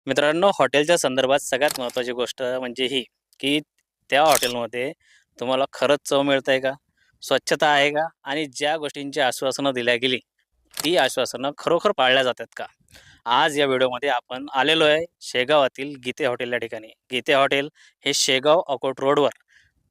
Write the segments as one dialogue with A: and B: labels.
A: मित्रांनो, हॉटेलच्या संदर्भात सगळ्यात महत्त्वाची गोष्ट म्हणजे ही, की त्या हॉटेलमध्ये तुम्हाला खरंच चव मिळते का? स्वच्छता आहे का? आणि ज्या गोष्टींची आश्वासनं दिल्या गेली, ती आश्वासनं खरोखर पाळल्या जातात का? आज या व्हिडिओमध्ये आपण आलेलो आहे शेगावातील गीते हॉटेल या ठिकाणी. गीते हॉटेल हे शेगाव अकोट रोडवर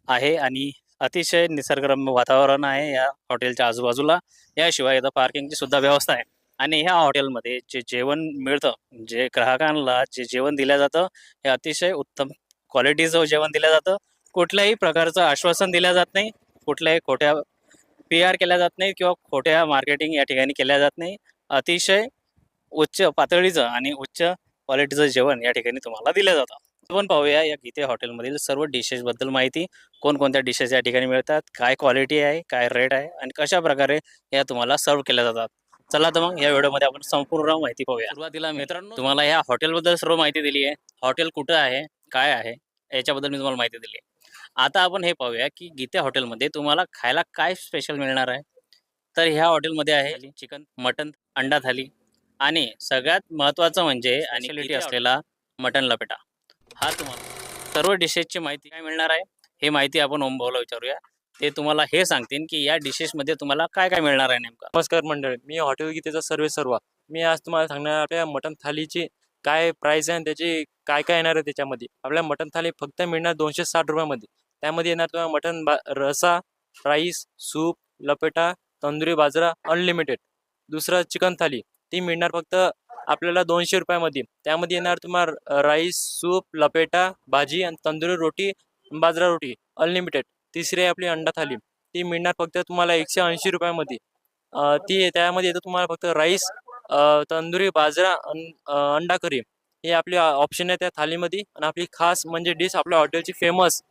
A: आहे आणि अतिशय निसर्गरम्य वातावरण आहे या हॉटेलच्या आजूबाजूला. याशिवाय इथं पार्किंगची सुद्धा व्यवस्था आहे आणि ह्या हॉटेलमध्ये जे जेवण मिळतं, जे ग्राहकांना जे जेवण दिलं जातं, हे अतिशय उत्तम क्वालिटीचं जेवण दिलं जातं. कुठल्याही प्रकारचं आश्वासन दिलं जात नाही, कुठल्याही खोट्या PR केल्या जात नाही किंवा खोट्या मार्केटिंग या ठिकाणी केल्या जात नाही. अतिशय उच्च पातळीचं आणि उच्च क्वालिटीचं जेवण या ठिकाणी तुम्हाला दिलं जातं. आपण पाहूया या गीते हॉटेलमधील सर्व डिशेसबद्दल माहिती. कोणकोणत्या डिशेस या ठिकाणी मिळतात, काय क्वालिटी आहे, काय रेट आहे आणि कशाप्रकारे या तुम्हाला सर्व्ह केल्या जातात. चला तर मग या व्हिडिओमध्ये आपण संपूर्ण माहिती पाहूया. सुरुवातीला मित्रांनो तुम्हाला या हॉटेलबद्दल सर्व माहिती दिली आहे. हॉटेल कुठं आहे, काय आहे, याच्याबद्दल मी तुम्हाला माहिती दिली आहे. आता आपण हे पाहूया, की गीते हॉटेलमध्ये तुम्हाला खायला काय स्पेशल मिळणार आहे. तर ह्या हॉटेलमध्ये आहे चिकन, मटन, अंडा थाली आणि सगळ्यात महत्त्वाचं म्हणजे आणि स्पेशालिटी असलेला मटन लपेटा. हा तुम्हाला सर्व डिशेसची माहिती काय मिळणार आहे, हे माहिती आपण ओम भाऊला विचारूया. ते तुम्हाला हे सांगतील, की या डिशेसमध्ये तुम्हाला काय काय मिळणार आहे नेमकं.
B: नमस्कार मंडळी, मी हॉटेल गीतेचा सर्वा. मी आज तुम्हाला सांगणार आपल्या मटन थालीची काय प्राइस आहे आणि त्याची काय काय येणार आहे त्याच्यामध्ये. आपल्या मटन थाली फक्त मिळणार 260 रुपयामध्ये. त्यामध्ये येणार तुम्हाला रसा, राईस, सूप, लपेटा, तंदुरी बाजरा अनलिमिटेड. दुसरं चिकन थाली, ती मिळणार फक्त आपल्याला 200 रुपयामध्ये. त्यामध्ये येणार तुम्हाला राईस, सूप, लपेटा, भाजी आणि तंदुरी रोटी, बाजरा रोटी अनलिमिटेड. तिसरी आहे आपली अंडा थाली, ती मिळणार फक्त तुम्हाला 180 रुपयामध्ये. ती त्यामध्ये येतं तुम्हाला फक्त राईस, तंदुरी बाजरा अंडा करी हे आपले ऑप्शन आहे त्या थालीमध्ये. आणि आपली खास म्हणजे डिश आपल्या हॉटेलची फेमस